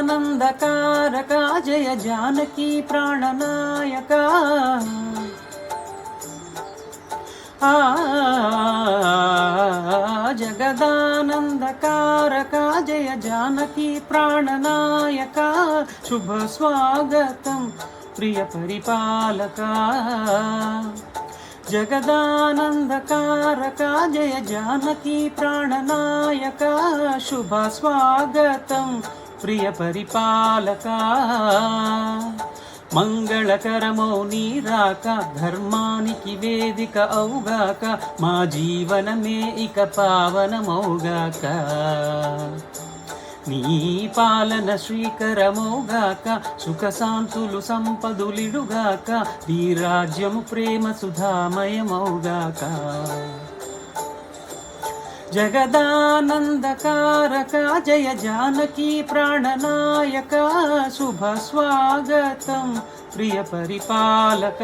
జగదానందకారక జయ జానకి ప్రాణనాయక జగదానందకారక జయ జానకి ప్రాణనాయక శుభ స్వాగతం ప్రియ పరిపాలక జగదానందకారక జయ జానకి ప్రాణనాయక శుభ స్వాగతం ప్రియ పరిపాలక మంగళకరమౌ నీరాక ధర్మానికి వేదిక అవుగాక మా జీవనమే ఇక పావనమౌగాక నీ పాలన శ్రీకరమౌగాక సుఖశాంతులు సంపదులిడుగాక నీ రాజ్యము ప్రేమ సుధామయమౌగాక జగదానందకారక జయ జానకి ప్రాణనాయక శుభ స్వాగతం ప్రియ పరిపాలక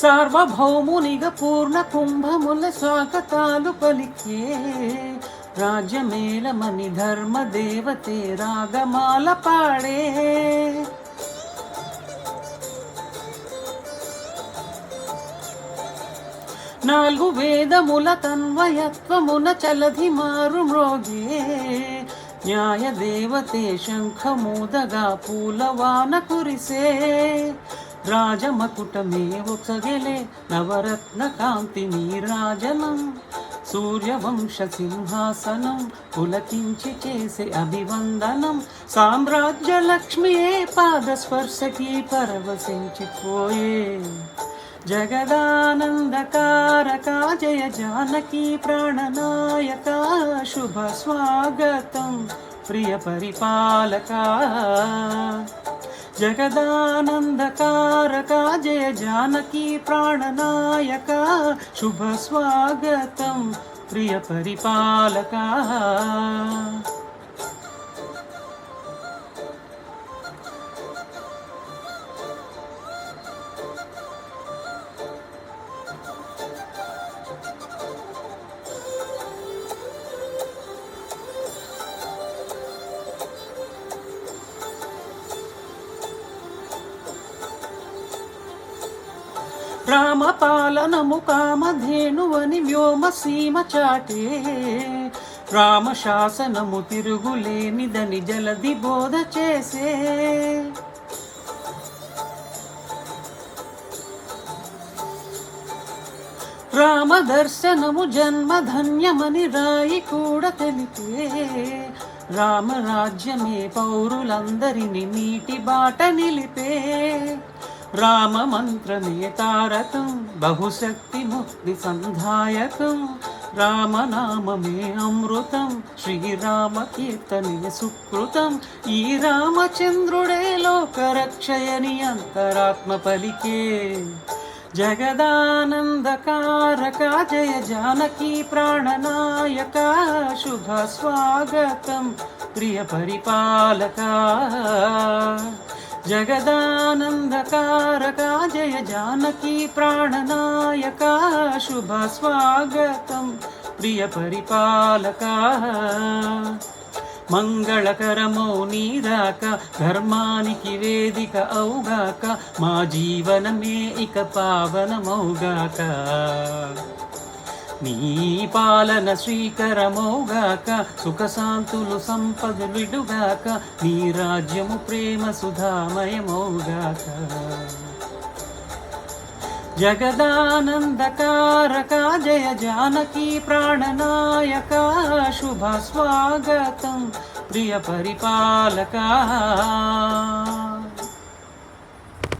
సార్వభౌమునిగ పూర్ణ కుంభముల స్వాగతాలు పలికే రాజ్యమేలమని ధర్మ దేవతే రాగమాల పాడే నాలుగు వేదముల తన్వయత్వమున చలధి మారు మ్రోగే న్యాయ దేవతే శంఖమూదగా పూలవాన కురిసే రాజమకుటమే ఒసగెలే నవరత్న కాంతి నీరాజనం సూర్యవంశ సింహాసనం పులకించి చేసే అభివందనం సామ్రాజ్య లక్ష్మియే పాదస్పర్శకి పరవశించిపోయే జగదానందకారక జయ జానకి ప్రాణనాయక శుభ స్వాగతం ప్రియ పరిపాలక జగదానందకారక జయ జానకి ప్రాణనాయక శుభ స్వాగతం ప్రియ పరిపాలక రామపాలనము కామధేనువని వ్యోమసీమ చాటే రామశాసనము తిరుగులేనిదని జలది బోధ చేసే రామదర్శనము జన్మధన్యమని రాయి కూడా తెలిపే రామరాజ్యమే పౌరులందరిని నీటి బాట నిలిపే రామ మంత్రమే తారకం బహుశక్తి ముక్తి సంధాయకం రామనామమే అమృతం శ్రీరామ కీర్తనే సుకృతం ఈ రామచంద్రుడే లోకరక్షయని అంతరాత్మ పలికే జగదానందకారక జయ జానకి ప్రాణనాయక శుభ స్వాగతం ప్రియ పరిపాలక జగదానందకారక జయ జానకి ప్రాణనాయక శుభ స్వాగతం ప్రియ పరిపాలక మంగళకరమౌ నీరాక ధర్మానికి వేదిక అవుగాక మా జీవనమే ఇక పావనమౌగాక నీ పాలన శ్రీకరమౌగాక సుఖశాంతులు సంపదలుగాక నీ రాజ్యము ప్రేమ సుధామయమౌగాక జగదానందకారక జయ జానకి ప్రాణనాయక శుభ స్వాగతం ప్రియ పరిపాలక